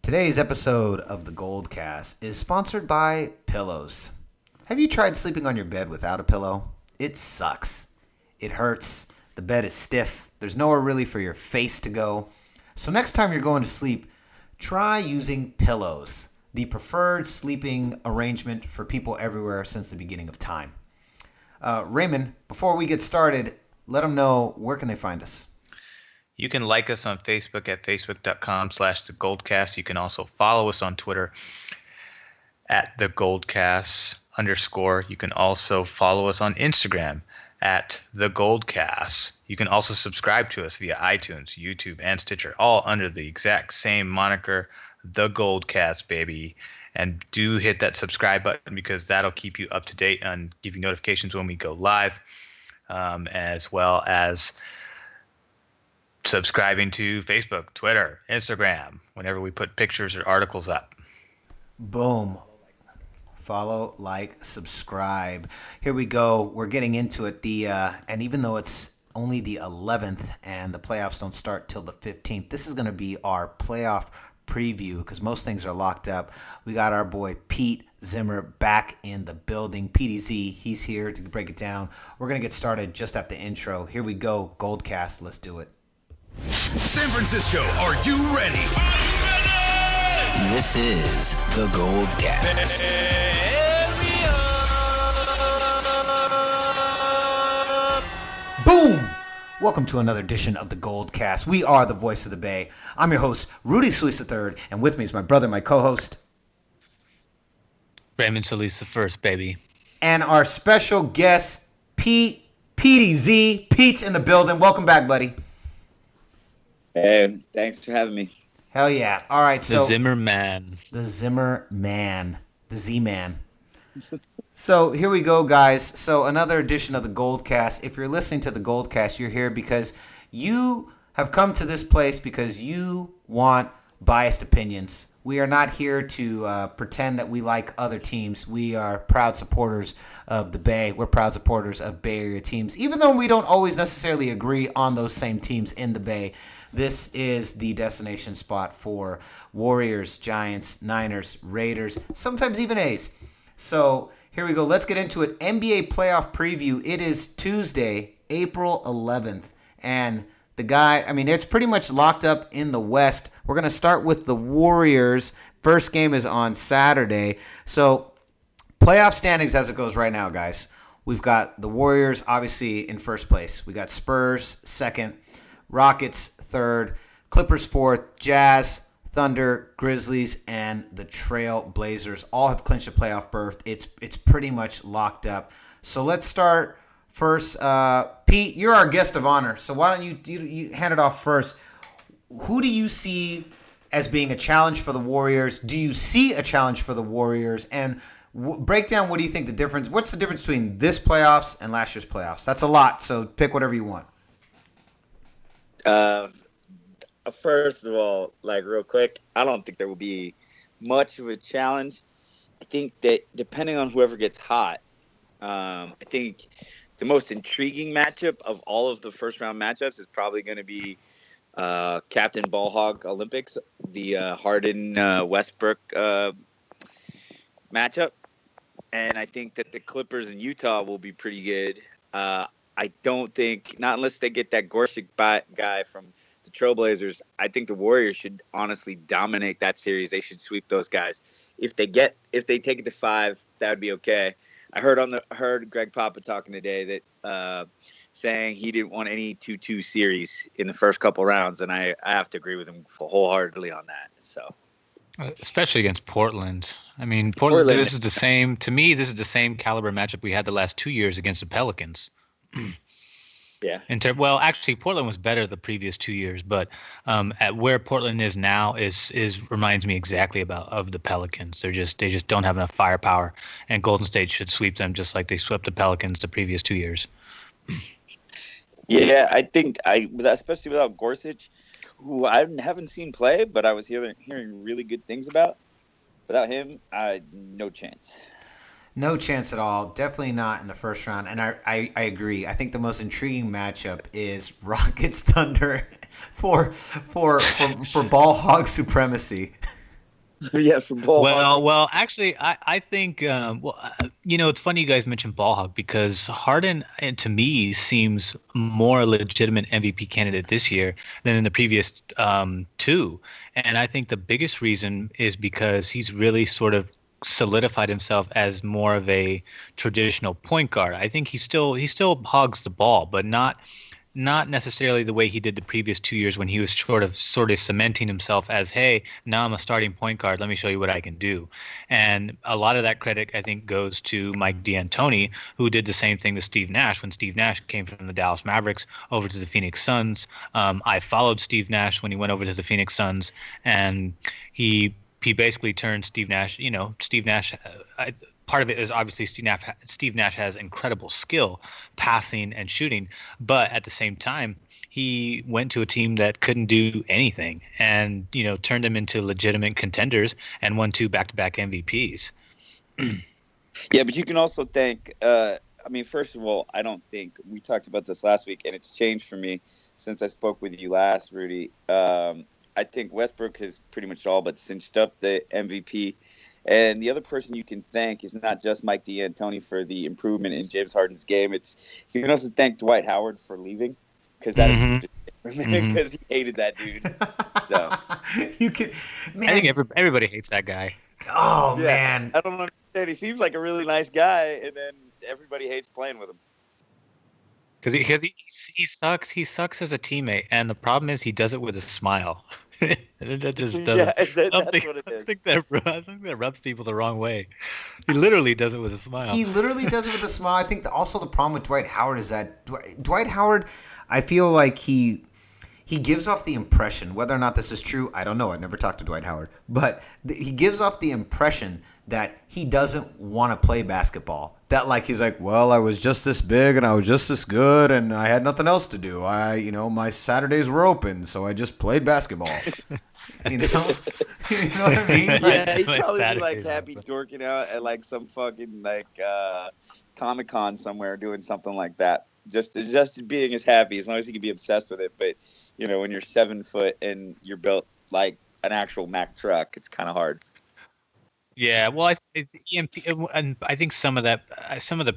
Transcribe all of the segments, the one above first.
Today's episode of the GoldCast is sponsored by pillows. Have you tried sleeping on your bed without a pillow? It sucks. It hurts. The bed is stiff. There's nowhere really for your face to go. So next time you're going to sleep, try using pillows, the preferred sleeping arrangement for people everywhere since the beginning of time. Raymond, before we get started, let them know where can they find us. You can like us on Facebook at facebook.com/thegoldcast. You can also follow us on Twitter at thegoldcast_. You can also follow us on Instagram at thegoldcast. You can also subscribe to us via iTunes, YouTube, and Stitcher, all under the exact same moniker, The Goldcast, baby. And do hit that subscribe button because that'll keep you up to date and give you notifications when we go live, as well as subscribing to Facebook, Twitter, Instagram, whenever we put pictures or articles up. Boom. Follow, like, subscribe. Here we go. We're getting into it. And even though it's only the 11th and the playoffs don't start till the 15th, this is going to be our playoff preview because most things are locked up. We got our boy Pete Zimmer back in the building. PDZ, he's here to break it down. We're going to get started just after the intro. Here we go. GoldCast. Let's do it. San Francisco, are you ready? This is the GoldCast. Boom! Welcome to another edition of the GoldCast. We are the voice of the Bay. I'm your host, Rudy Solis III, and with me is my brother, my co-host, Raymond Solis the first, baby. and our special guest, PDZ. Pete's in the building. Welcome back, buddy. Hey, thanks for having me. Hell yeah. All right, so The Zimmer Man. the Zimmer Man, the Z-Man. So here we go, guys. So another edition of the GoldCast. If you're listening to the GoldCast, you're here because you have come to this place because you want biased opinions. We are not here to pretend that we like other teams. We are proud supporters of the Bay. We're proud supporters of Bay Area teams, even though we don't always necessarily agree on those same teams in the Bay. This is the destination spot for Warriors, Giants, Niners, Raiders, sometimes even A's. So here we go. Let's get into it. NBA playoff preview. It is Tuesday, April 11th. And the guy, it's pretty much locked up in the West. We're going to start with the Warriors. First game is on Saturday. So playoff standings as it goes right now, guys. We've got the Warriors, obviously, in first place. We got Spurs, second. Rockets, third. Clippers, fourth. Jazz, Thunder, Grizzlies, and the Trail Blazers all have clinched a playoff berth. It's pretty much locked up. So let's start first. Pete, you're our guest of honor, so why don't you hand it off first? Who do you see as being a challenge for the Warriors? Do you see a challenge for the Warriors? And break down, what do you think the difference? What's the difference between this playoffs and last year's playoffs? That's a lot, so pick whatever you want. First of all, real quick, I don't think there will be much of a challenge. I think that depending on whoever gets hot, I think the most intriguing matchup of all of the first round matchups is probably going to be Captain Ballhog Olympics, the Harden Westbrook matchup. And I think that the Clippers in Utah will be pretty good. I don't think, not unless they get that Gorsuch guy from the Trailblazers, I think the Warriors should honestly dominate that series. They should sweep those guys. If they take it to 5, that would be okay. I heard Greg Papa talking today that saying he didn't want any 2-2 series in the first couple rounds, and I have to agree with him wholeheartedly on that. So, Especially against Portland. Portland. This is the same. To me, this is the same caliber matchup we had the last 2 years against the Pelicans. Yeah. Actually, Portland was better the previous 2 years, but at where Portland is now is reminds me exactly of the Pelicans. They just don't have enough firepower, and Golden State should sweep them just like they swept the Pelicans the previous 2 years. Yeah, I think especially without Gorsuch, who I haven't seen play, but I was hearing really good things about. Without him, no chance. No chance at all. Definitely not in the first round. And I agree. I think the most intriguing matchup is Rockets Thunder for ball hog supremacy. Yeah, for ball. Well, actually, I think, it's funny you guys mentioned ball hawk because Harden, and to me, seems more a legitimate MVP candidate this year than in the previous two. And I think the biggest reason is because he's really sort of solidified himself as more of a traditional point guard. I think he still hogs the ball, but not necessarily the way he did the previous 2 years when he was sort of cementing himself as, hey, now I'm a starting point guard. Let me show you what I can do. And a lot of that credit, I think, goes to Mike D'Antoni, who did the same thing to Steve Nash when Steve Nash came from the Dallas Mavericks over to the Phoenix Suns. I followed Steve Nash when he went over to the Phoenix Suns, and he basically turned Steve Nash. Steve Nash. Part of it is obviously Steve Nash has incredible skill, passing and shooting, but at the same time, he went to a team that couldn't do anything, and turned them into legitimate contenders and won 2 back-to-back MVPs. Yeah, but you can also thank. First of all, I don't think we talked about this last week, and it's changed for me since I spoke with you last, Rudy. I think Westbrook has pretty much all but cinched up the MVP. And the other person you can thank is not just Mike D'Antoni for the improvement in James Harden's game. You can also thank Dwight Howard for leaving because because he hated that dude. So you can. Man. I think everybody hates that guy. Oh yeah, man, I don't understand. He seems like a really nice guy, and then everybody hates playing with him. Because he sucks. He sucks as a teammate, and the problem is he does it with a smile. That just doesn't. Yeah, that's what it is. I think that rubs people the wrong way. He literally does it with a smile. He literally does it with a smile. I think also the problem with Dwight Howard is that Dwight Howard, I feel like he gives off the impression, whether or not this is true, I don't know. I've never talked to Dwight Howard, but he gives off the impression that he doesn't want to play basketball. That he's like, well, I was just this big and I was just this good and I had nothing else to do. My Saturdays were open, so I just played basketball. You know what I mean? Yeah, he'd probably be happy dorking out at some fucking Comic-Con somewhere doing something like that. Just being as happy as long as he can be obsessed with it. But when you're 7 foot and you're built like an actual Mack truck, it's kind of hard. Yeah, well, I think some of the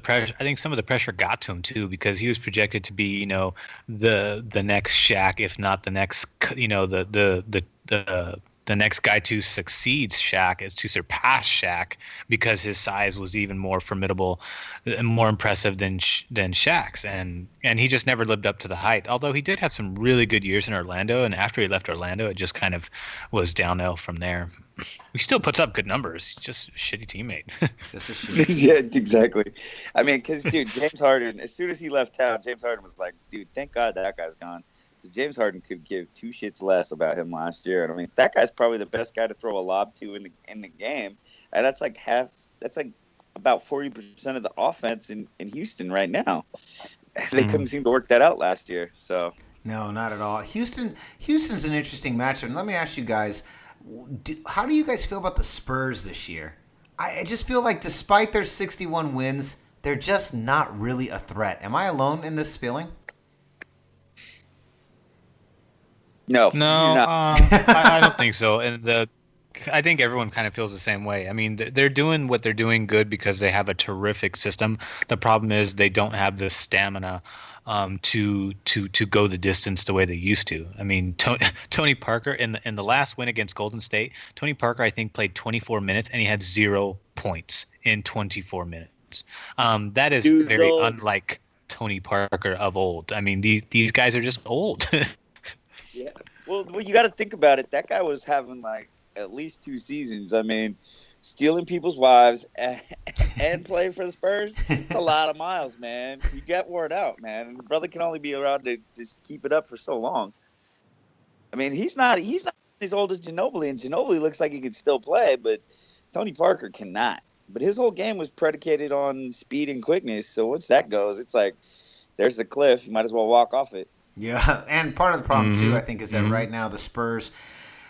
pressure got to him too because he was projected to be, the next Shaq, if not the next, the next guy to succeed Shaq, is to surpass Shaq because his size was even more formidable and more impressive than Shaq's, and he just never lived up to the hype. Although he did have some really good years in Orlando, and after he left Orlando, it just kind of was downhill from there. He still puts up good numbers. He's just a shitty teammate. Yeah, exactly. Because, dude, James Harden, as soon as he left town, James Harden was like, dude, thank God that guy's gone. James Harden could give 2 shits less about him last year. And that guy's probably the best guy to throw a lob to in the game. And that's about 40% of the offense in Houston right now. They couldn't seem to work that out last year. So no, not at all. Houston's an interesting matchup. And let me ask you guys, how do you guys feel about the Spurs this year? I just feel like despite their 61 wins, they're just not really a threat. Am I alone in this feeling? No, I don't think so. And I think everyone kind of feels the same way. They're doing what they're doing good because they have a terrific system. The problem is they don't have the stamina to go the distance the way they used to. Tony Parker in the last win against Golden State, Tony Parker I think played 24 minutes and he had 0 points in 24 minutes. That is very unlike Tony Parker of old. These guys are just old. Yeah. Well, you got to think about it. That guy was having at least 2 seasons. Stealing people's wives and playing for the Spurs. It's a lot of miles, man. You get worn out, man. And the brother can only be around to just keep it up for so long. He's not as old as Ginobili, and Ginobili looks like he could still play, but Tony Parker cannot. But his whole game was predicated on speed and quickness. So once that goes, it's like there's the cliff. You might as well walk off it. Yeah, and part of the problem too, I think, is that right now the Spurs,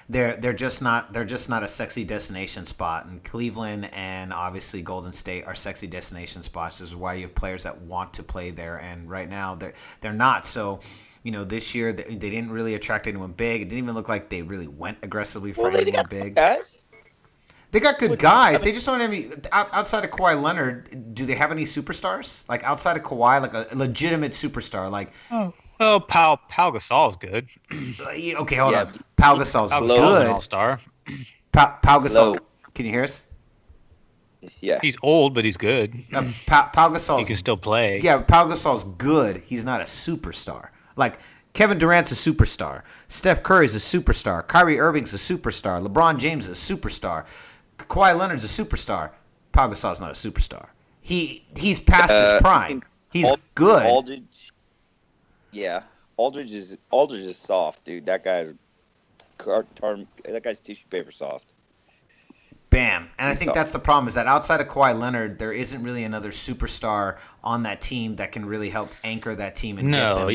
they're just not a sexy destination spot, and Cleveland and obviously Golden State are sexy destination spots. This is why you have players that want to play there, and right now they're not. So, this year they didn't really attract anyone big. It didn't even look like they really went aggressively for anyone big. Guys. They got good guys. They just don't have any outside of Kawhi Leonard. Do they have any superstars? Like outside of Kawhi, like a legitimate superstar? Like, Well, Pau Gasol is good. okay, hold on. Pau Gasol's Pau Gasol's good. an all-star. Pau Gasol. Can you hear us? Yeah. He's old, but he's good. Pau Gasol's. He can still play. Yeah, Pau Gasol's good. He's not a superstar. Like Kevin Durant's a superstar. Steph Curry's a superstar. Kyrie Irving's a superstar. LeBron James is a superstar. Kawhi Leonard's a superstar. Pau Gasol's not a superstar. He's past his prime. He's good. Aldridge is soft, dude. That guy's tissue paper soft. Bam. And I think that's the problem, is that outside of Kawhi Leonard, there isn't really another superstar on that team that can really help anchor that team. And get them.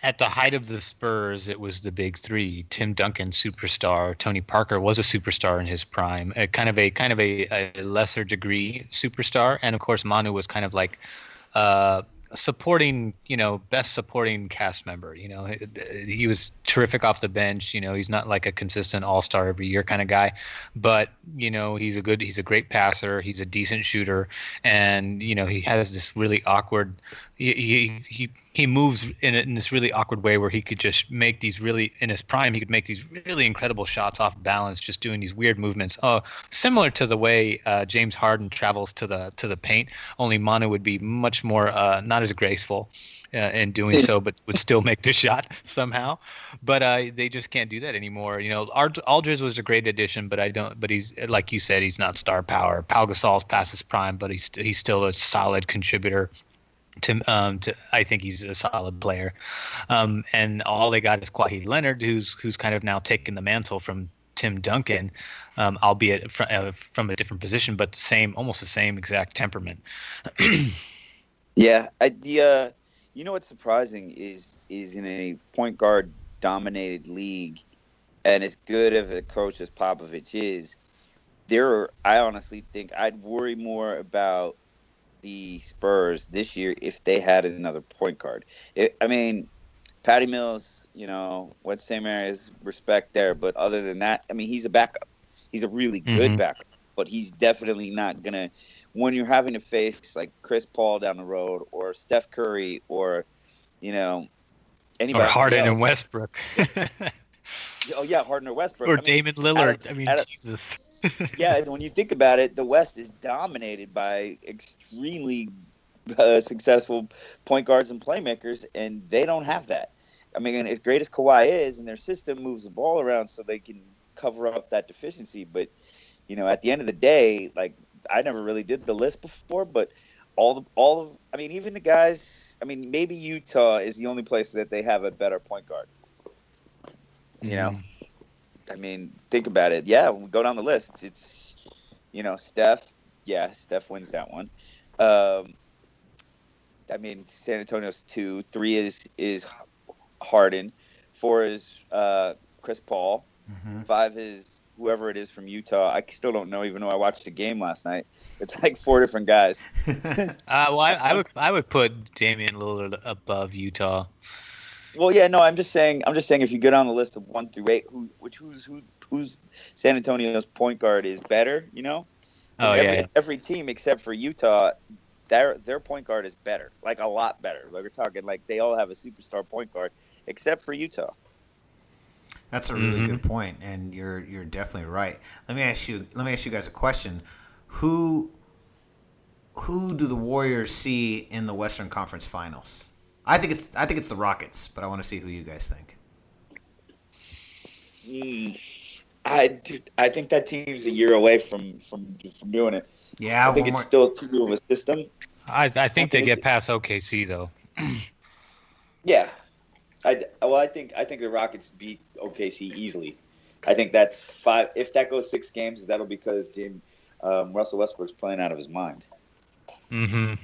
At the height of the Spurs, it was the big three. Tim Duncan, superstar. Tony Parker was a superstar in his prime. Kind of a lesser degree superstar. And of course, Manu was kind of like supporting, best supporting cast member. He was terrific off the bench. He's not like a consistent all-star every year kind of guy, but he's a great passer. He's a decent shooter, and he has this really awkward. He moves in this really awkward way where he could just make these really, in his prime, he could make these really incredible shots off balance, just doing these weird movements. Similar to the way James Harden travels to the paint, only Manu would be much more not as graceful in doing so, but would still make the shot somehow. But they just can't do that anymore. Aldridge was a great addition, but he's, like you said, he's not star power. Pau Gasol's past his prime, but he's still a solid contributor. I think he's a solid player, and all they got is Kawhi Leonard, who's kind of now taken the mantle from Tim Duncan, albeit from a different position, but almost the same exact temperament. Yeah, what's surprising is in a point guard dominated league, and as good of a coach as Popovich is, I honestly think I'd worry more about the Spurs this year if they had another point guard. Patty Mills, what same areas respect there, but other than that, he's a backup. He's a really good backup, but he's definitely not gonna. When you're having to face like Chris Paul down the road, or Steph Curry, or anybody, or Harden else. and Westbrook. Oh yeah, Harden or Westbrook, or Damon Lillard. Jesus. Yeah, when you think about it, the West is dominated by extremely successful point guards and playmakers, and they don't have that. As great as Kawhi is, and their system moves the ball around so they can cover up that deficiency. But at the end of the day, like, I never really did the list before, but even the guys. Maybe Utah is the only place that they have a better point guard. Think about it. Yeah, when we go down the list, it's, Steph. Yeah, Steph wins that one. San Antonio's 2. 3 is Harden. 4 is Chris Paul. 5 is whoever it is from Utah. I still don't know, even though I watched the game last night. It's like 4 different guys. I would put Damian Lillard above Utah. Well, yeah, no, I'm just saying if you go down the list of 1 through 8, who's San Antonio's point guard is better, Every team except for Utah, their point guard is better, like a lot better. Like, we're talking like they all have a superstar point guard except for Utah. That's a really good point, and you're definitely right. Let me ask you guys a question. Who do the Warriors see in the Western Conference Finals? I think it's the Rockets, but I want to see who you guys think. I think that team's a year away from doing it. Yeah, I think it's still too new of a system. I think they get past OKC though. Yeah, I think the Rockets beat OKC easily. I think that's 5. If that goes 6 games, that'll be because Russell Westbrook's playing out of his mind. Mm-hmm.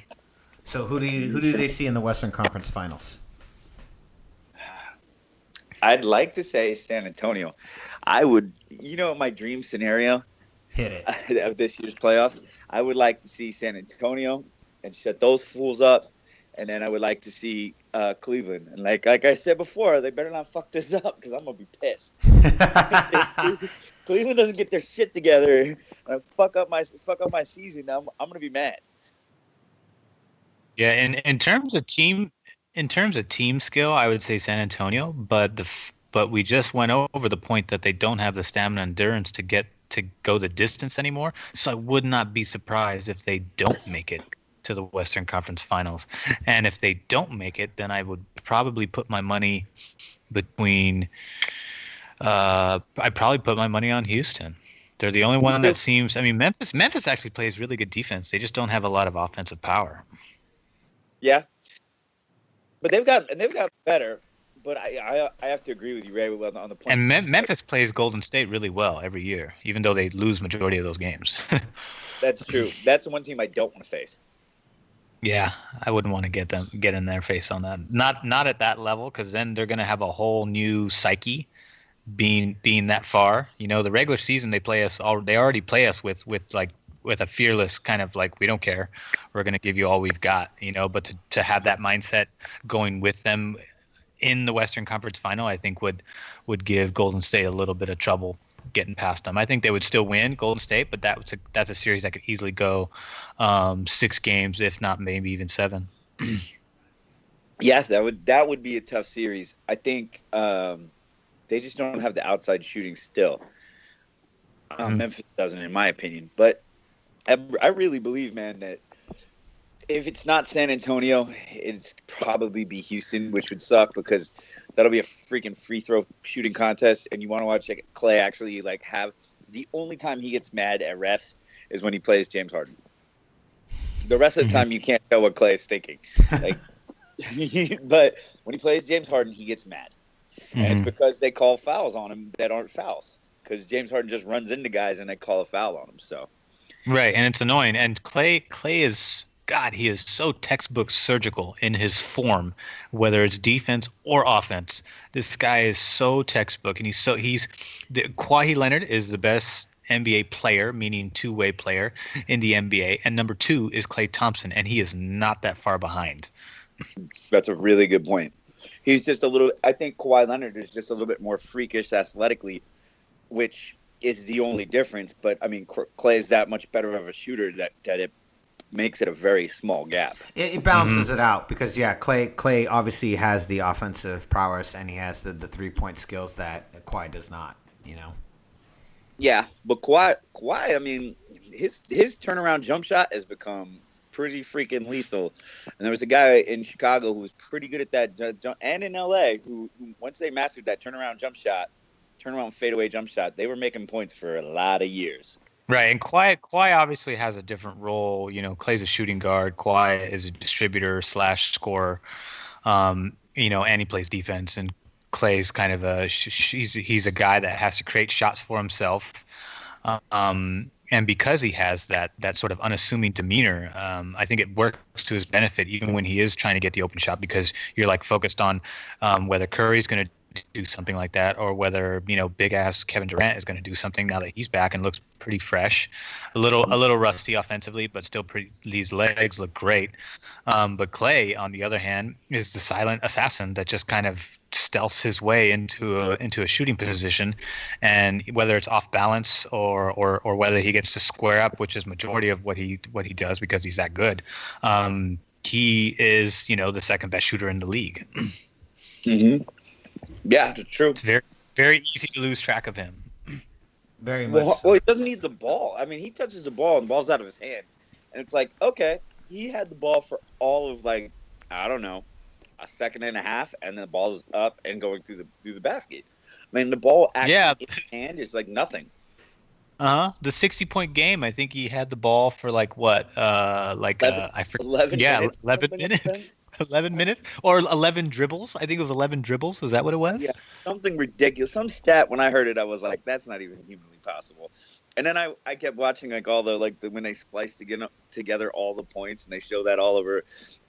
So who do they see in the Western Conference Finals? I'd like to say San Antonio. I would, my dream scenario. Hit it. Of this year's playoffs, I would like to see San Antonio and shut those fools up, and then I would like to see Cleveland. And like I said before, they better not fuck this up because I'm gonna be pissed. Cleveland doesn't get their shit together. When I fuck up my season, I'm gonna be mad. Yeah, and in terms of team skill, I would say San Antonio, but we just went over the point that they don't have the stamina and endurance to go the distance anymore. So I would not be surprised if they don't make it to the Western Conference Finals. And if they don't make it, then I would probably put my money between I'd probably put my money on Houston. They're the only one that seems. I mean, Memphis actually plays really good defense. They just don't have a lot of offensive power. Yeah, but they've got better. But I have to agree with you, Ray, on the point. And Memphis plays Golden State really well every year, even though they lose majority of those games. That's true. That's the one team I don't want to face. Yeah, I wouldn't want to get in their face on that. Not at that level, because then they're going to have a whole new psyche. Being that far, the regular season they already play us with a fearless kind of like, we don't care, we're going to give you all we've got, but to have that mindset going with them in the Western Conference Final, I think would give Golden State a little bit of trouble getting past them. I think they would still win, Golden State, but that's a series that could easily go 6 games, if not maybe even 7. Yeah, that would be a tough series. I think they just don't have the outside shooting still. Memphis doesn't, in my opinion. But I really believe, man, that if it's not San Antonio, it's probably be Houston, which would suck because that'll be a freaking free throw shooting contest. And you want to watch Clay actually have the only time he gets mad at refs is when he plays James Harden. The rest of the time, you can't tell what Clay is thinking. But when he plays James Harden, he gets mad. And it's because they call fouls on him that aren't fouls. Because James Harden just runs into guys and they call a foul on him. So, right, and it's annoying. And Clay is, God, he is so textbook surgical in his form, whether it's defense or offense. This guy is so textbook, and Kawhi Leonard is the best NBA player, meaning two-way player in the NBA, and number 2 is Klay Thompson, and he is not that far behind. That's a really good point. He's just I think Kawhi Leonard is just a little bit more freakish athletically, which is the only difference. But, I mean, Clay is that much better of a shooter that it makes it a very small gap. It balances it out because, Clay obviously has the offensive prowess and he has the 3-point skills that Kawhi does not, Yeah, but Kawhi, I mean, his turnaround jump shot has become pretty freaking lethal. And there was a guy in Chicago who was pretty good at that, and in LA, who once they mastered that turnaround fadeaway jump shot, they were making points for a lot of years. Right, and Kawhi obviously has a different role. Clay's a shooting guard. Kawhi is a distributor / scorer. And he plays defense. And Clay's kind of he's a guy that has to create shots for himself. And because he has that sort of unassuming demeanor, I think it works to his benefit, even when he is trying to get the open shot, because you're focused on whether Curry's going to do something like that, or whether big ass Kevin Durant is going to do something now that he's back and looks pretty fresh, a little rusty offensively, but still these legs look great. But Clay, on the other hand, is the silent assassin that just kind of stealths his way into a shooting position, and whether it's off balance or whether he gets to square up, which is majority of what he does because he's that good. He is the second best shooter in the league. Mm-hmm. Yeah, true. It's very, very easy to lose track of him. Very much. Well, he doesn't need the ball. I mean, he touches the ball and the ball's out of his hand. And it's okay, he had the ball for all of I don't know, a second and a half, and the ball's up and going through the basket. I mean, the ball actually in his hand is nothing. The 60-point game, I think he had the ball for what? I forget. 11 minutes. 11 minutes. 11 minutes or 11 dribbles. I think it was 11 dribbles. Is that what it was? Yeah, something ridiculous. Some stat, when I heard it, I was like, that's not even humanly possible. And then I kept watching all the when they splice together all the points and they show that all over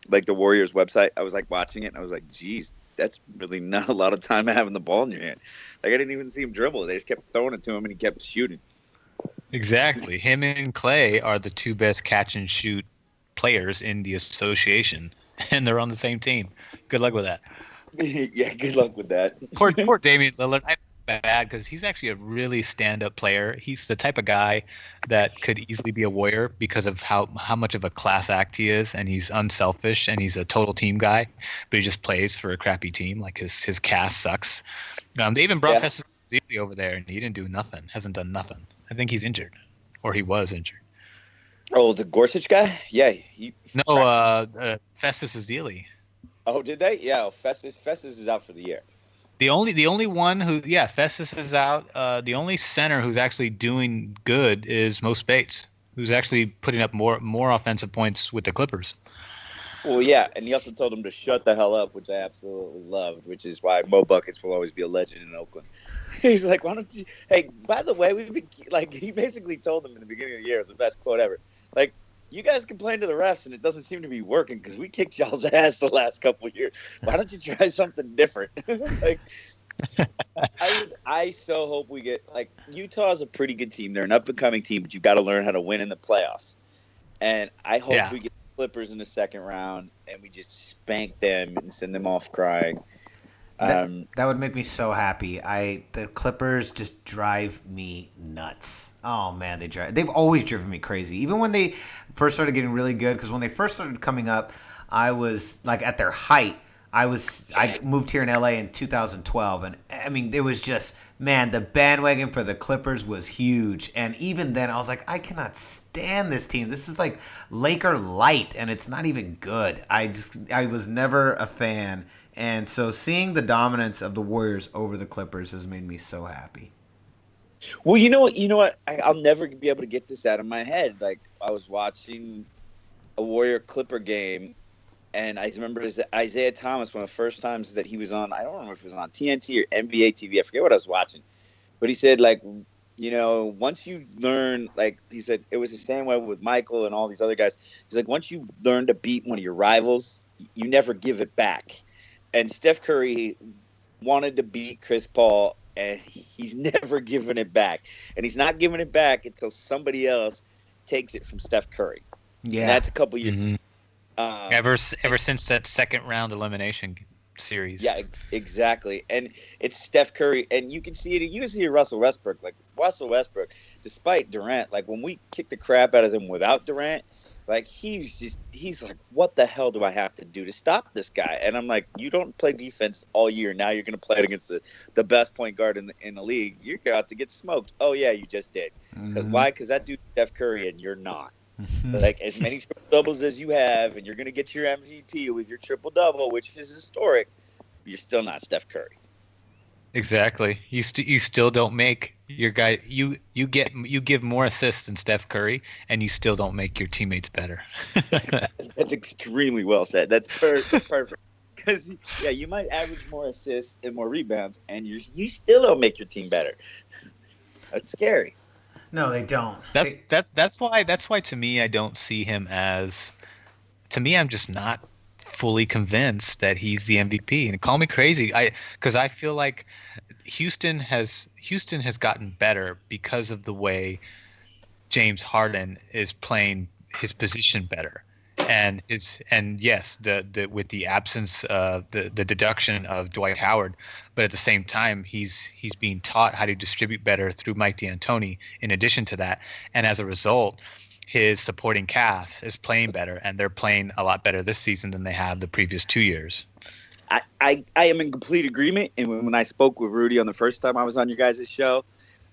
the Warriors website. I was watching it and I was like, geez, that's really not a lot of time having the ball in your hand. I didn't even see him dribble. They just kept throwing it to him and he kept shooting. Exactly. Him and Clay are the 2 best catch and shoot players in the association. And they're on the same team. Good luck with that. Yeah, good luck with that. Poor Damian Lillard. bad because he's actually a really stand-up player. He's the type of guy that could easily be a Warrior because of how much of a class act he is, and he's unselfish, and he's a total team guy, but he just plays for a crappy team. Like his cast sucks. They even brought Festus Ezeli over there, and he didn't do nothing. Hasn't done nothing. I think he's injured, or he was injured. Oh, the Gorsuch guy? Yeah. Festus Ezeli. Oh, did they? Yeah, Festus is out for the year. The only one who, Festus is out. The only center who's actually doing good is Mo Spates, who's actually putting up more offensive points with the Clippers. Well, yeah, and he also told him to shut the hell up, which I absolutely loved, which is why Mo Buckets will always be a legend in Oakland. He's like, why don't you? Hey, by the way, he basically told them in the beginning of the year, it was the best quote ever. Like, you guys complain to the refs, and it doesn't seem to be working because we kicked y'all's ass the last couple of years. Why don't you try something different? Like, I so hope we get like Utah's a pretty good team. They're an up-and-coming team, but you got to learn how to win in the playoffs. And I hope we get Clippers in the second round, and we just spank them and send them off crying. That would make me so happy. The Clippers just drive me nuts. Oh man, they've always driven me crazy. Even when they first started getting really good, because when they first started coming up, I was like at their height. I moved here in LA in 2012, and I mean it was just, man, the bandwagon for the Clippers was huge. And even then, I was like, I cannot stand this team. This is like Laker light, and it's not even good. I was never a fan. And so seeing the dominance of the Warriors over the Clippers has made me so happy. Well, you know what? I'll never be able to get this out of my head. Like, I was watching a Warrior Clipper game, and I remember Isaiah Thomas, one of the first times that he was on, I don't remember if it was on TNT or NBA TV. I forget what I was watching. But he said, like, once you learn, like, he said, it was the same way with Michael and all these other guys. He's like, once you learn to beat one of your rivals, you never give it back. And Steph Curry wanted to beat Chris Paul, and he's never given it back. And he's not giving it back until somebody else takes it from Steph Curry. Yeah, and that's a couple years. Mm-hmm. Ever since that second round elimination series. Yeah, exactly. And it's Steph Curry, and you can see it. You can see it Russell Westbrook. Like Russell Westbrook, despite Durant, like when we kick the crap out of him without Durant. Like, he's like, what the hell do I have to do to stop this guy? And I'm like, you don't play defense all year. Now you're going to play it against the best point guard in the league. You're about to get smoked. Oh, yeah, you just did. Mm-hmm. Why? Because that dude's Steph Curry, and you're not. Like, as many triple-doubles as you have, and you're going to get your MVP with your triple-double, which is historic, you're still not Steph Curry. Exactly. You still don't make your guy. You give more assists than Steph Curry, and you still don't make your teammates better. That's extremely well said. That's perfect. Because you might average more assists and more rebounds, and you still don't make your team better. That's scary. No, they don't. That's why to me I don't see him as. To me, I'm just not fully convinced that he's the MVP. And call me crazy, because I feel like Houston has gotten better because of the way James Harden is playing his position better, and yes, with the absence of the deduction of Dwight Howard, but at the same time he's being taught how to distribute better through Mike D'Antoni in addition to that, and as a result his supporting cast is playing better, and they're playing a lot better this season than they have the previous 2 years. I am in complete agreement. And when I spoke with Rudy on the first time I was on your guys' show,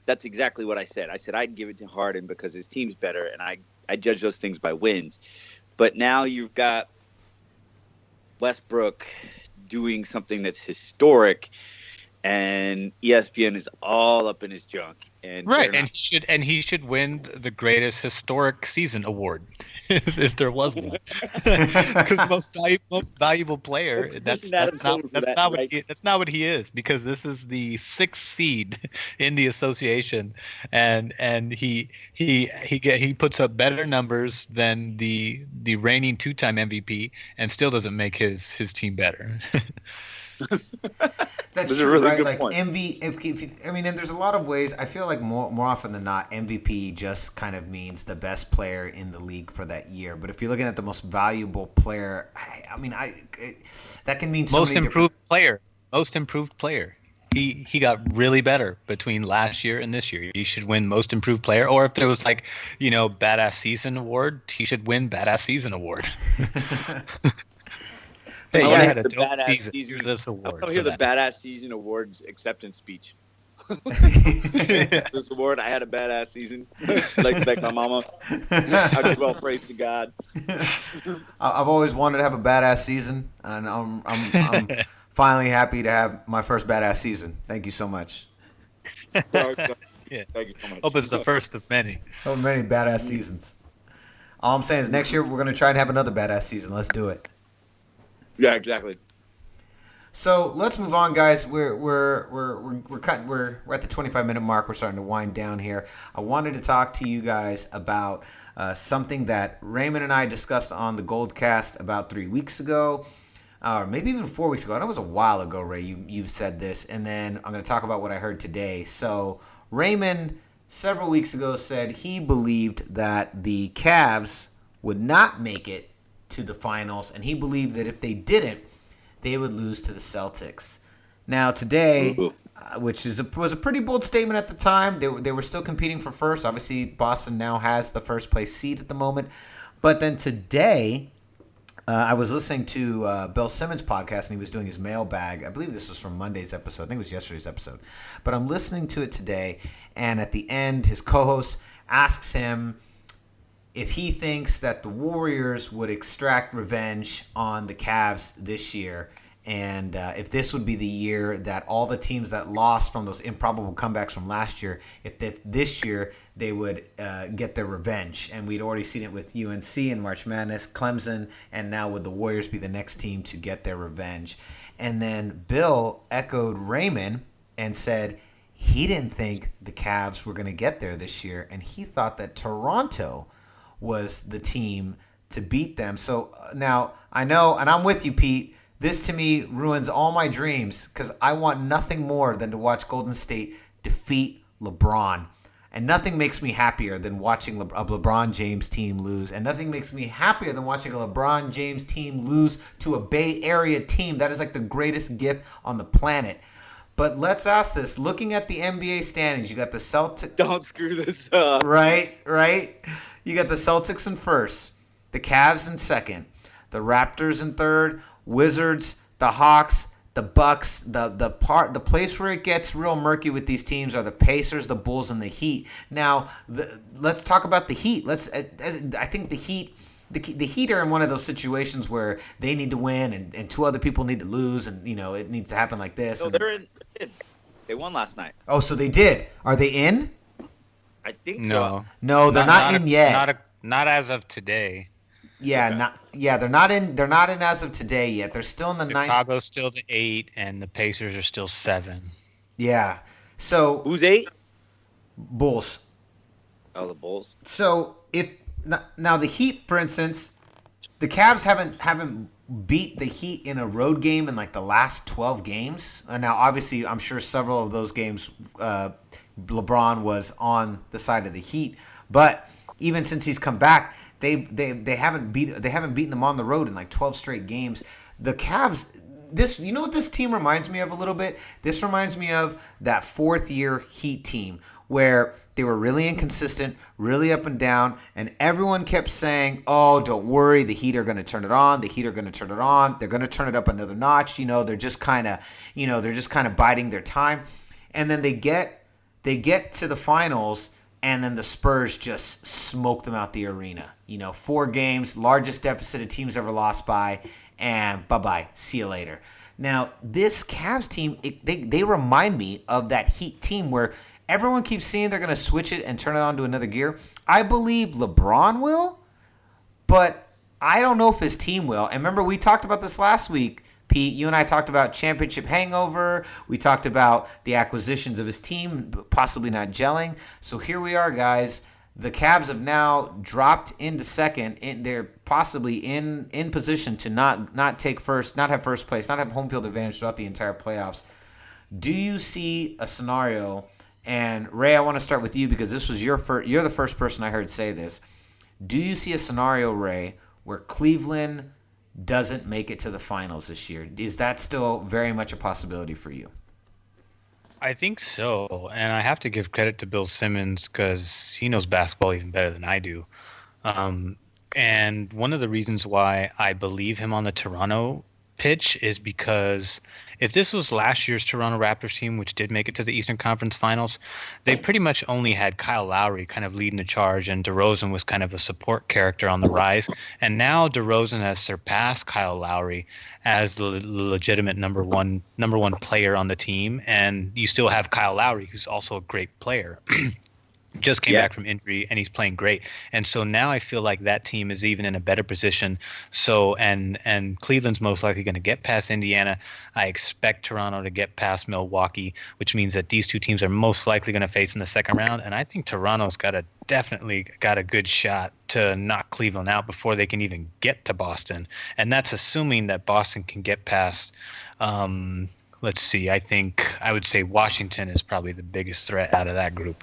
that's exactly what I said. I said I'd give it to Harden because his team's better, and I judge those things by wins. But now you've got Westbrook doing something that's historic, and ESPN is all up in his junk. And right, and he should win the greatest historic season award if there was one. Because most valuable player. That's not what he is. Because this is the 6th seed in the association, and he puts up better numbers than the reigning 2-time MVP, and still doesn't make his team better. That's true, really right? Good like point. I mean, and there's a lot of ways. I feel like more often than not, MVP just kind of means the best player in the league for that year. But if you're looking at the most valuable player, that can mean so most many improved player. Most improved player. he got really better between last year and this year. He should win Most Improved Player, or if there was like, Badass Season award, he should win Badass Season award. Hey, I you wanna had hear a the dope Badass season. Season- Here's this I award. want to for hear the that. Badass Season Awards acceptance speech. This award, I had a badass season. like my mama. I give all praise to God. I've always wanted to have a badass season, and I'm finally happy to have my first badass season. Thank you so much. Yeah. Thank you so much. Hope it's the first of many. So many badass seasons. All I'm saying is next year we're gonna try and have another badass season. Let's do it. Yeah, exactly. So let's move on, guys. We're cutting. We're at the 25-minute mark. We're starting to wind down here. I wanted to talk to you guys about something that Raymond and I discussed on the GoldCast about 3 weeks ago, or maybe even 4 weeks ago. I know it was a while ago, Ray. You said this, and then I'm going to talk about what I heard today. So Raymond several weeks ago said he believed that the Cavs would not make it to the finals, and he believed that if they didn't, they would lose to the Celtics. Now today, which was a pretty bold statement at the time, they were still competing for first. Obviously, Boston now has the first place seed at the moment. But then today, I was listening to Bill Simmons' podcast, and he was doing his mailbag. I believe this was from Monday's episode. I think it was yesterday's episode. But I'm listening to it today, and at the end, his co-host asks him if he thinks that the Warriors would extract revenge on the Cavs this year, and if this would be the year that all the teams that lost from those improbable comebacks from last year, if this year they would get their revenge. And we'd already seen it with UNC in March Madness, Clemson, and now would the Warriors be the next team to get their revenge? And then Bill echoed Raymond and said he didn't think the Cavs were going to get there this year, and he thought that Toronto was the team to beat them. So now I know, and I'm with you, Pete, this to me ruins all my dreams because I want nothing more than to watch Golden State defeat LeBron. And nothing makes me happier than watching a LeBron James team lose. And nothing makes me happier than watching a LeBron James team lose to a Bay Area team. That is like the greatest gift on the planet. But let's ask this. Looking at the NBA standings, you got the Celtics. Don't screw this up. Right. You got the Celtics in first, the Cavs in second, the Raptors in third, Wizards, the Hawks, the Bucks. The place where it gets real murky with these teams are the Pacers, the Bulls, and the Heat. Now, let's talk about the Heat. I think the Heat. The Heat are in one of those situations where they need to win and two other people need to lose, and it needs to happen like this. No, they're in. They won last night. Oh, so they did. Are they in? I think No. so. No, they're not in yet. Not as of today. Yeah, Okay. they're not in. They're not in as of today yet. They're still in the ninth. Chicago's still the 8, and the Pacers are still 7. Yeah. So Who's 8? Bulls. Oh, the Bulls. So if now the Heat, for instance, the Cavs haven't beat the Heat in a road game in like the last 12 games. Now, obviously, I'm sure several of those games, LeBron was on the side of the Heat, but even since he's come back, they haven't beaten them on the road in like 12 straight games. The Cavs, you know what this team reminds me of a little bit? This reminds me of that fourth-year Heat team where they were really inconsistent, really up and down, and everyone kept saying, "Oh, don't worry, the Heat are going to turn it on. The Heat are going to turn it on. They're going to turn it up another notch. They're just kind of biding their time." And then they get to the finals, and then the Spurs just smoke them out the arena. 4 games, largest deficit a team's ever lost by, and bye-bye, see you later. Now, this Cavs team, they remind me of that Heat team where everyone keeps saying they're going to switch it and turn it on to another gear. I believe LeBron will, but I don't know if his team will. And remember, we talked about this last week, Pete. You and I talked about championship hangover. We talked about the acquisitions of his team possibly not gelling. So here we are, guys. The Cavs have now dropped into second. They're possibly in position to not take first, not have first place, not have home field advantage throughout the entire playoffs. Do you see a scenario? And Ray, I want to start with you because this was you're the first person I heard say this. Do you see a scenario, Ray, where Cleveland doesn't make it to the finals this year? Is that still very much a possibility for you? I think so, and I have to give credit to Bill Simmons because he knows basketball even better than I do. Um, and one of the reasons why I believe him on the Toronto pitch is because if this was last year's Toronto Raptors team, which did make it to the Eastern Conference Finals, they pretty much only had Kyle Lowry kind of leading the charge, and DeRozan was kind of a support character on the rise. And now DeRozan has surpassed Kyle Lowry as the legitimate number one player on the team, and you still have Kyle Lowry, who's also a great player. Just came back from injury and he's playing great. And so now I feel like that team is even in a better position. So and Cleveland's most likely going to get past Indiana. I expect Toronto to get past Milwaukee, which means that these two teams are most likely going to face in the second round. And I think Toronto's definitely got a good shot to knock Cleveland out before they can even get to Boston. And that's assuming that Boston can get past let's see. I would say Washington is probably the biggest threat out of that group.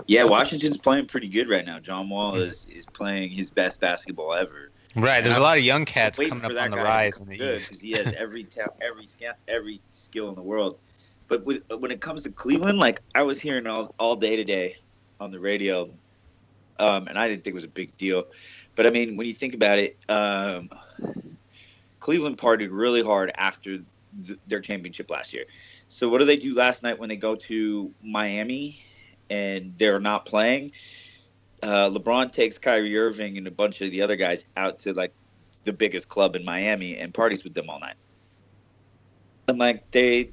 Yeah, Washington's playing pretty good right now. John Wall is playing his best basketball ever. Right. There's a lot of young cats Waiting coming for up on that the guy rise to in the good East. because he has every skill in the world. But when it comes to Cleveland, like I was hearing all day today on the radio, and I didn't think it was a big deal. But I mean, when you think about it, Cleveland partied really hard after their championship last year. So what do they do last night when they go to Miami and they're not playing? LeBron takes Kyrie Irving and a bunch of the other guys out to like the biggest club in Miami and parties with them all night. I'm like, they're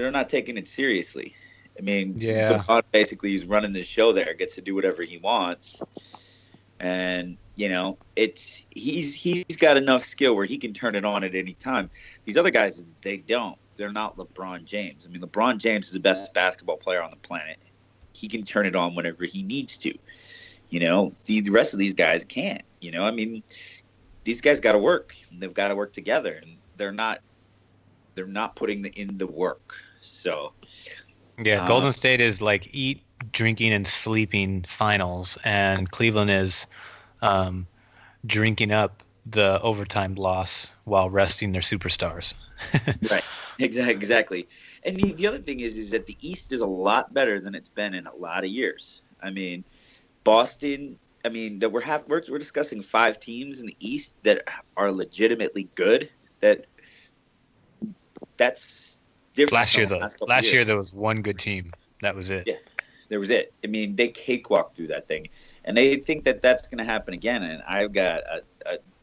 not taking it seriously. I mean, LeBron basically is running the show there, gets to do whatever he wants. And he's got enough skill where he can turn it on at any time. These other guys, they don't. They're not LeBron James. I mean, LeBron James is the best basketball player on the planet. He can turn it on whenever he needs to. The rest of these guys can't. I mean, these guys got to work. They've got to work together, and they're not putting in the work. So, Golden State is like eat, drinking, and sleeping finals, and Cleveland is drinking up the overtime loss while resting their superstars. Right. Exactly. And the other thing is that the East is a lot better than it's been in a lot of years. I mean, Boston. I mean, that we're discussing 5 teams in the East that are legitimately good. That's different. Last year there was one good team. That was it. Yeah. There was it. I mean, they cakewalked through that thing, and they think that that's going to happen again. And I've got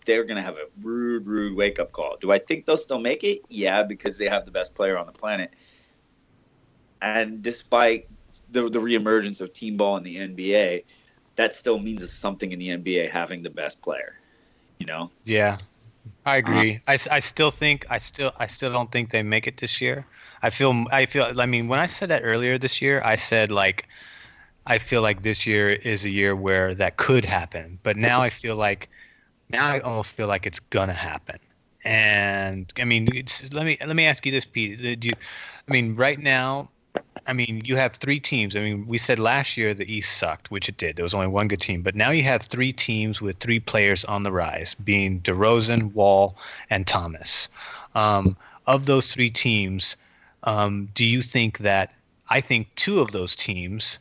they're going to have a rude wake up call. Do I think they'll still make it? Yeah, because they have the best player on the planet. And despite the reemergence of team ball in the NBA, that still means something in the NBA having the best player. Yeah, I agree. I still don't think they make it this year. I feel. I mean, when I said that earlier this year, I said like, I feel like this year is a year where that could happen. But now I almost feel like it's gonna happen. And I mean, let me ask you this, Pete. Right now, you have 3 teams. I mean, we said last year the East sucked, which it did. There was only one good team. But now you have 3 teams with 3 players on the rise, being DeRozan, Wall, and Thomas. Of those 3 teams, do you think that I think 2 of those teams,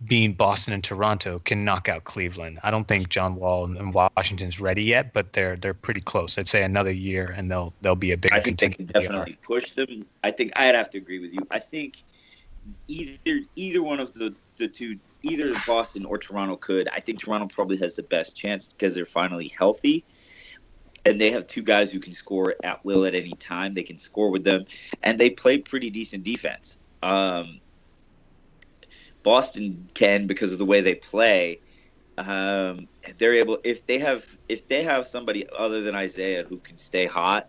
being Boston and Toronto, can knock out Cleveland? I don't think John Wall and Washington's ready yet, but they're pretty close. I'd say another year, and they'll be a big. I think they can definitely push them. I think I'd have to agree with you. I think either one of the 2, either Boston or Toronto could. I think Toronto probably has the best chance because they're finally healthy. And they have 2 guys who can score at will at any time. They can score with them, and they play pretty decent defense. Boston can, because of the way they play. They're able, if they have somebody other than Isaiah who can stay hot,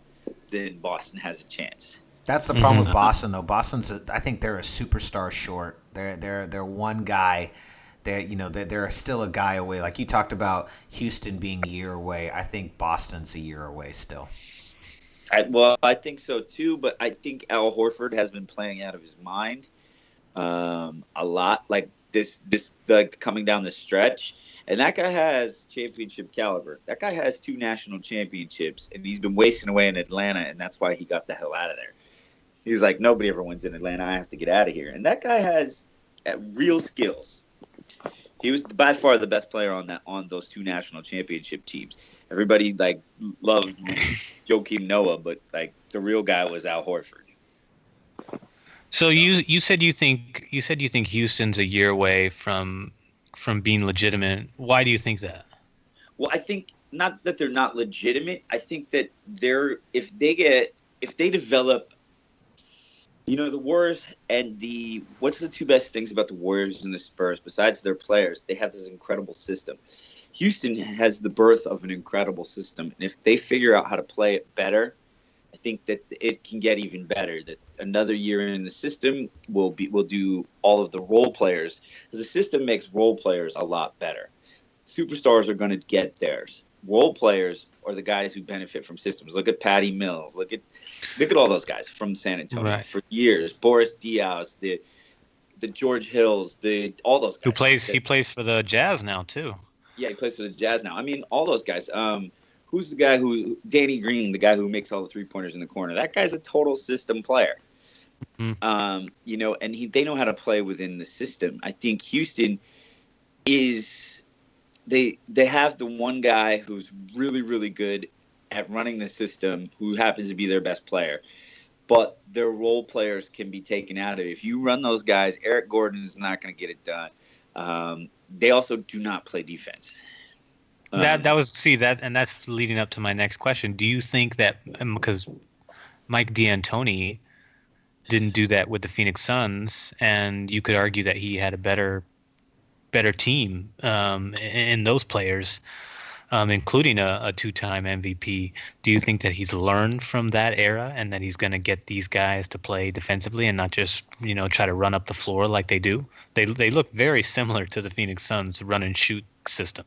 then Boston has a chance. That's the problem with Boston, though. I think they're a superstar short. They're one guy. They're still a guy away. Like you talked about Houston being a year away. I think Boston's a year away still. I think so too. But I think Al Horford has been playing out of his mind a lot. Like this coming down the stretch, and that guy has championship caliber. That guy has 2 national championships, and he's been wasting away in Atlanta, and that's why he got the hell out of there. He's like, nobody ever wins in Atlanta. I have to get out of here. And that guy has real skills. He was by far the best player on those two national championship teams. Everybody like loved Joakim Noah, but like the real guy was Al Horford. So you said you think Houston's a year away from being legitimate. Why do you think that? Well, I think not that they're not legitimate. I think that if they develop, the Warriors and what's the two best things about the Warriors and the Spurs besides their players? They have this incredible system. Houston has the birth of an incredible system, and if they figure out how to play it better, I think that it can get even better. That another year in the system will do all of the role players, because the system makes role players a lot better. Superstars are going to get theirs. Role players are the guys who benefit from systems. Look at Patty Mills. Look at all those guys from San Antonio for years. Boris Diaw, the George Hills, all those guys. He plays for the Jazz now too. Yeah, he plays for the Jazz now. I mean, all those guys. Who's the guy Danny Green, the guy who makes all the 3-pointers in the corner? That guy's a total system player. And they know how to play within the system. I think Houston is. They have the one guy who's really, really good at running the system, who happens to be their best player. But their role players can be taken out of it. If you run those guys, Eric Gordon is not going to get it done. They also do not play defense. That's leading up to my next question. Do you think that because Mike D'Antoni didn't do that with the Phoenix Suns, and you could argue that he had a better team in those players, including a 2-time MVP. Do you think that he's learned from that era and that he's going to get these guys to play defensively and not just try to run up the floor like they do? They look very similar to the Phoenix Suns run and shoot system.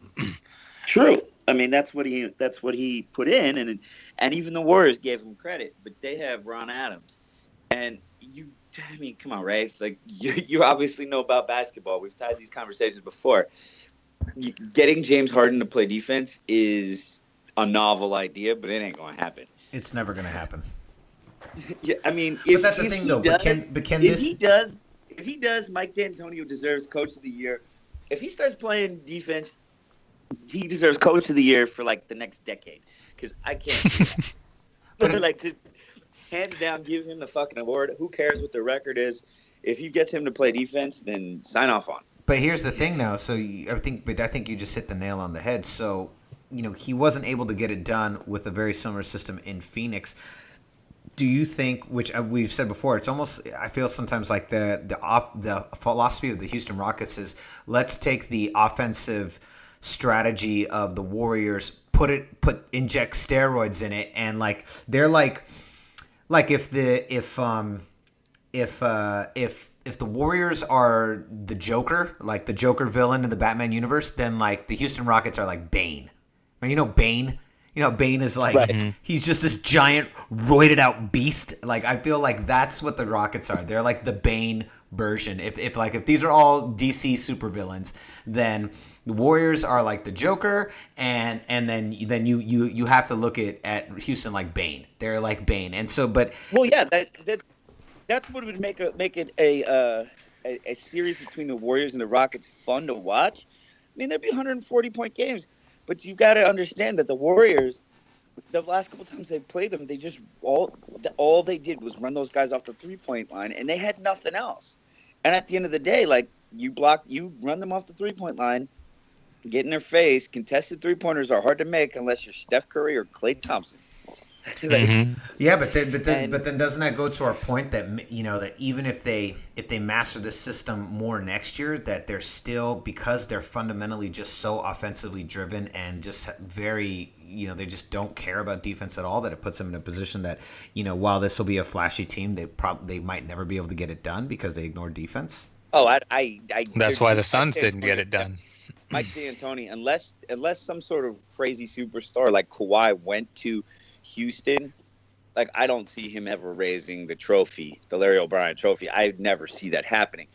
True. I mean, that's what he put in, and even the Warriors gave him credit. But they have Ron Adams, and come on, Ray. Like you obviously know about basketball. We've had these conversations before. Getting James Harden to play defense is a novel idea, but it ain't going to happen. It's never going to happen. Yeah, I mean, but that's the thing, though. If he does, Mike D'Antonio deserves Coach of the Year. If he starts playing defense, he deserves Coach of the Year for like the next decade. Because I can't do that. But like, just hands down, give him the fucking award. Who cares what the record is? If he gets him to play defense, then sign off on it. But here's the thing, now. So I think you just hit the nail on the head. So he wasn't able to get it done with a very similar system in Phoenix. Do you think, which we've said before, it's almost, I feel sometimes like the philosophy of the Houston Rockets is, let's take the offensive strategy of the Warriors, inject steroids in it, and like they're like if the Warriors are the Joker, like the Joker villain in the Batman universe, then like the Houston Rockets are like Bane. I mean, Bane. Bane is like, he's just this giant, roided out beast. Like, I feel like that's what the Rockets are. They're like the Bane version. If these are all DC supervillains, then the Warriors are like the Joker, and then you have to look at Houston like Bane. They're like Bane, and so that's what would make it a series between the Warriors and the Rockets fun to watch. I mean, there'd be 140-point games. But you got to understand that the Warriors, the last couple times they played them, they just all they did was run those guys off the 3-point line, and they had nothing else. And at the end of the day, like you run them off the 3-point line, get in their face. Contested 3-pointers are hard to make unless you're Steph Curry or Klay Thompson. Yeah, but then doesn't that go to our point that that even if they master this system more next year, that they're still, because they're fundamentally just so offensively driven and just very they just don't care about defense at all, that it puts them in a position that while this will be a flashy team, they might never be able to get it done because they ignore defense. Oh, that's why the Suns didn't get it done. Mike D'Antoni, unless some sort of crazy superstar like Kawhi went to Houston, like I don't see him ever raising the trophy, the Larry O'Brien trophy. I never see that happening.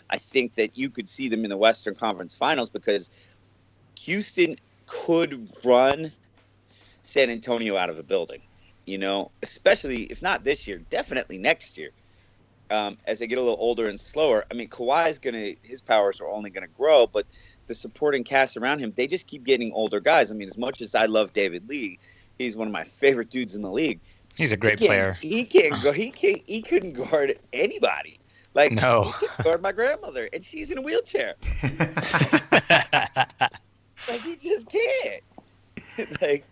I think that you could see them in the Western Conference Finals because Houston could run San Antonio out of the building. especially if not this year, definitely next year. As they get a little older and slower. I mean, his powers are only gonna grow, but the supporting cast around him, they just keep getting older guys. I mean, as much as I love David Lee, he's one of my favorite dudes in the league. He's a great player. He can't go. He couldn't guard anybody. Like, no, he couldn't guard my grandmother, and she's in a wheelchair. Like, he just can't. Like,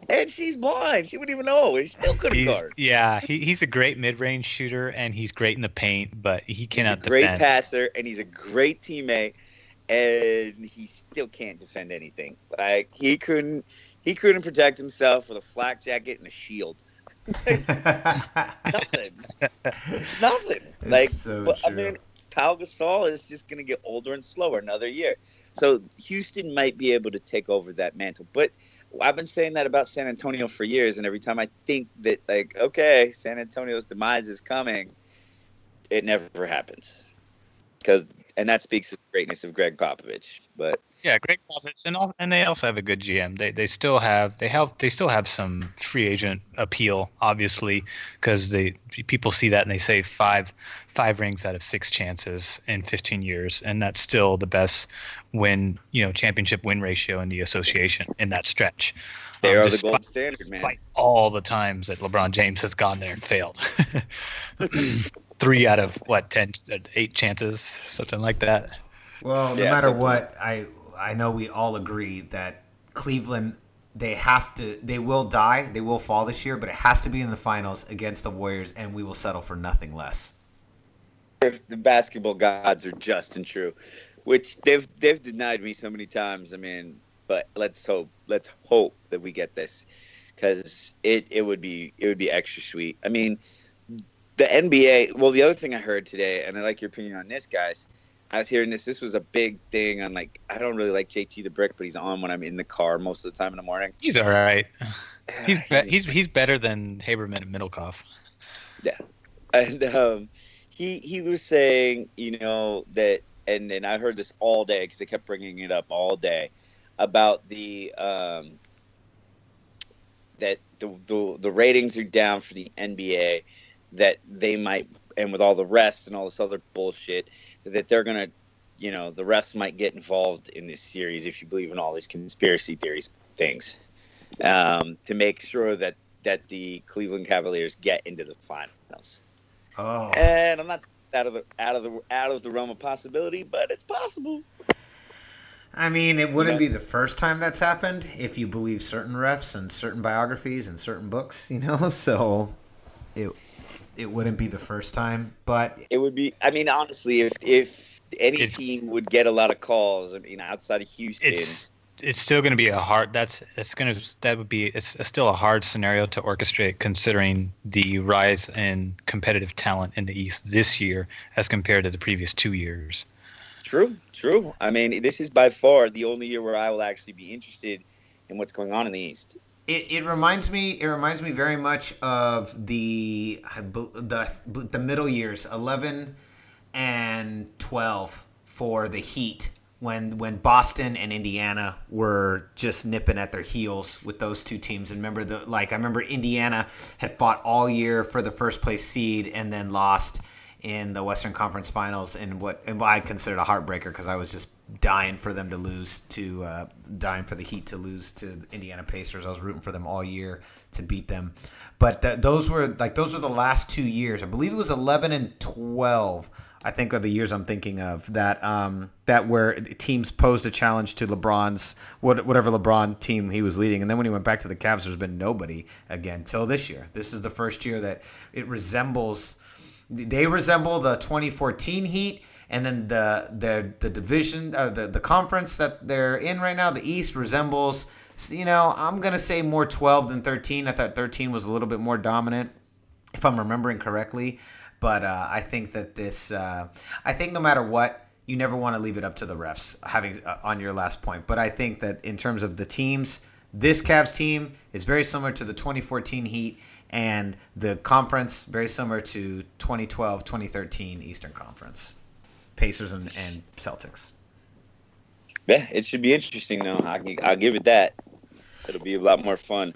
and she's blind. She wouldn't even know. He still couldn't guard. Yeah, he's a great mid-range shooter, and he's great in the paint, but he cannot defend. He's a great passer, and he's a great teammate, and he still can't defend anything. Like, he couldn't protect himself with a flak jacket and a shield. Nothing. Like, so but, true. I mean, Pau Gasol is just going to get older and slower another year. So Houston might be able to take over that mantle. But I've been saying that about San Antonio for years, and every time I think that, like, okay, San Antonio's demise is coming, it never happens. And that speaks to the greatness of Greg Popovich. But yeah, Greg Popovich, and they also have a good GM. They still have some free agent appeal, obviously, because people see that and they say five rings out of 6 chances in 15 years, and that's still the best championship win ratio in the association in that stretch. They are the gold standard, man. Despite all the times that LeBron James has gone there and failed. 3 out of 8 chances, something like that. Well, no matter what, I know we all agree that Cleveland, they will die, they will fall this year, but it has to be in the finals against the Warriors, and we will settle for nothing less. If the basketball gods are just and true, which they've denied me so many times. I mean, but let's hope that we get this, because it would be extra sweet. I mean, the NBA. Well, the other thing I heard today, and I like your opinion on this, guys. I was hearing this. This was a big thing on, like, I don't really like JT the Brick, but he's on when I'm in the car most of the time in the morning. He's all right. He's better than Haberman and Middlecoff. Yeah, and he was saying, that, and I heard this all day because they kept bringing it up all day about the that the ratings are down for the NBA, that they might, and with all the rest and all this other bullshit, that they're gonna, the refs might get involved in this series, if you believe in all these conspiracy theories things, to make sure that the Cleveland Cavaliers get into the finals. Oh. And I'm not out of the realm of possibility, but it's possible. I mean, it wouldn't be the first time that's happened if you believe certain refs and certain biographies and certain books, so it wouldn't be the first time, but it would be. I mean, honestly, if any team would get a lot of calls, I mean, outside of Houston, it's still going to be a hard. It's still a hard scenario to orchestrate, considering the rise in competitive talent in the East this year as compared to the previous 2 years. True. I mean, this is by far the only year where I will actually be interested in what's going on in the East. It reminds me very much of the middle years, 11 and 12 for the Heat, when Boston and Indiana were just nipping at their heels with those two teams. And I remember Indiana had fought all year for the first place seed and then lost in the Western Conference Finals in what I considered a heartbreaker, because I was just dying for them to lose dying for the Heat to lose to the Indiana Pacers. I was rooting for them all year to beat them. But those were the last 2 years. I believe it was 11 and 12. I think are the years I'm thinking of that where teams posed a challenge to LeBron's whatever LeBron team he was leading, and then when he went back to the Cavs, there's been nobody again till this year. This is the first year that it resembles. They resemble the 2014 Heat, and then the division, the conference that they're in right now, the East, resembles. I'm gonna say more 12 than 13. I thought 13 was a little bit more dominant, if I'm remembering correctly. But I think that this. I think no matter what, you never want to leave it up to the refs. Having on your last point, but I think that in terms of the teams, this Cavs team is very similar to the 2014 Heat. And the conference, very similar to 2012, 2013 Eastern Conference. Pacers and Celtics. Yeah, it should be interesting, though. I'll give it that. It'll be a lot more fun.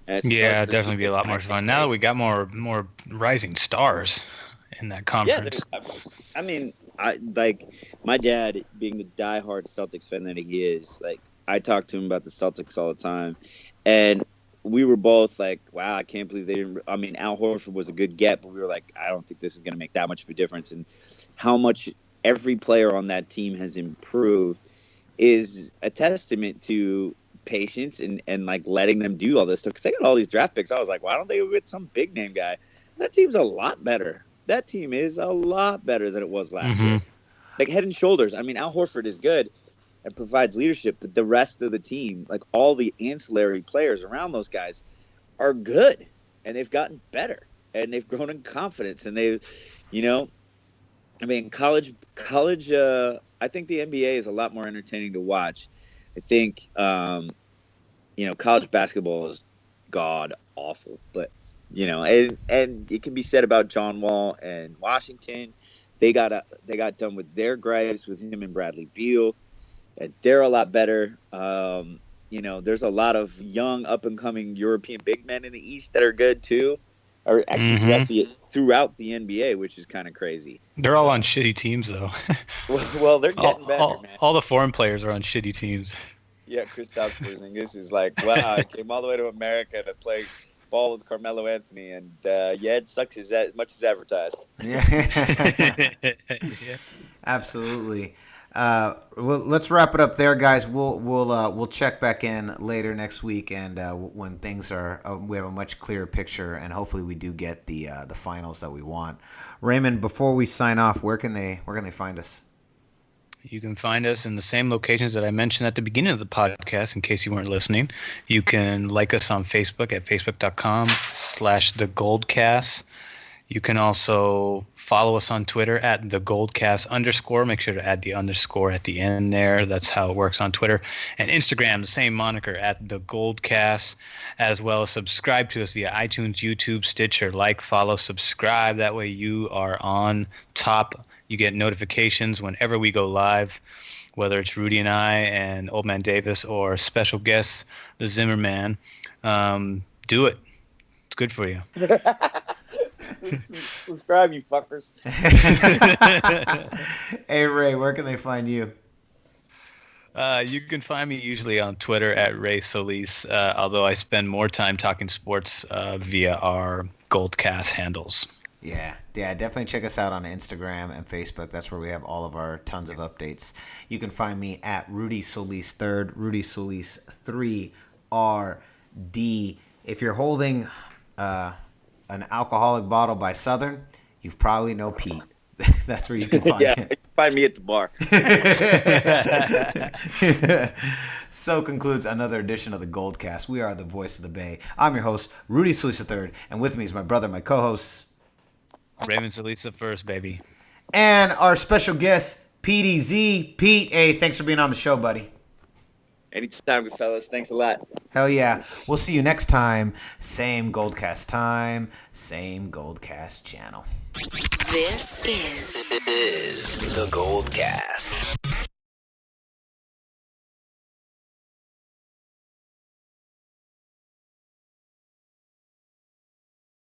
Yeah, it'd definitely be a lot more fun. Now that we got more rising stars in that Yeah, conference. I mean, I like my dad being the diehard Celtics fan that he is. Like, I talk to him about the Celtics all the time, and we were both like, "Wow, I can't believe they didn't." I mean, Al Horford was a good get, but we were like, "I don't think this is going to make that much of a difference." And how much every player on that team has improved is a testament to patience and like letting them do all this stuff. Because they got all these draft picks. I was like, why don't they go get some big name guy? That team's a lot better. That team is a lot better than it was last year. Like head and shoulders. I mean, Al Horford is good and provides leadership, but the rest of the team, like all the ancillary players around those guys, are good, and they've gotten better, and they've grown in confidence, and they've, I mean, college. I think the NBA is a lot more entertaining to watch. I think, college basketball is god awful, but and it can be said about John Wall and Washington. They got done with their gripes with him and Bradley Beal, and they're a lot better. There's a lot of young up and coming European big men in the East that are good too. Or actually throughout the NBA, which is kind of crazy. They're all on shitty teams, though. Well, they're getting better, man. All the foreign players are on shitty teams. Yeah, Kristaps Porzingis is like, wow, I came all the way to America to play ball with Carmelo Anthony, and it sucks as much as advertised. Yeah, absolutely. Well, let's wrap it up there, guys. We'll check back in later next week, and when things are we have a much clearer picture, and hopefully we do get the finals that we want. Raymond, before we sign off, where can they find us? You can find us in the same locations that I mentioned at the beginning of the podcast, in case you weren't listening. You can like us on Facebook at facebook.com/thegoldcast. You can also follow us on Twitter at @thegoldcast_. Make sure to add the underscore at the end there. That's how it works on Twitter. And Instagram, the same moniker at @thegoldcast, as well as subscribe to us via iTunes, YouTube, Stitcher. Like, follow, subscribe. That way you are on top. You get notifications whenever we go live, whether it's Rudy and I and Old Man Davis or special guest, the Zimmerman. Do it. It's good for you. Subscribe, you fuckers. Hey, Ray, where can they find you? You can find me usually on Twitter at Ray Solis, although I spend more time talking sports via our GoldCast handles. Yeah, definitely check us out on Instagram and Facebook. That's where we have all of our tons of updates. You can find me at Rudy Solis 3rd, Rudy Solis 3RD. If you're holding an alcoholic bottle by Southern, you probably know Pete. That's where you can find him. You can find me at the bar. So concludes another edition of the GoldCast. We are the voice of the Bay. I'm your host, Rudy Solis III, and with me is my brother, my co-host, Raven Solis first, baby. And our special guest, PDZ. Pete, hey, thanks for being on the show, buddy. Anytime, good fellas. Thanks a lot. Hell yeah. We'll see you next time. Same GoldCast time, same GoldCast channel. This is the GoldCast.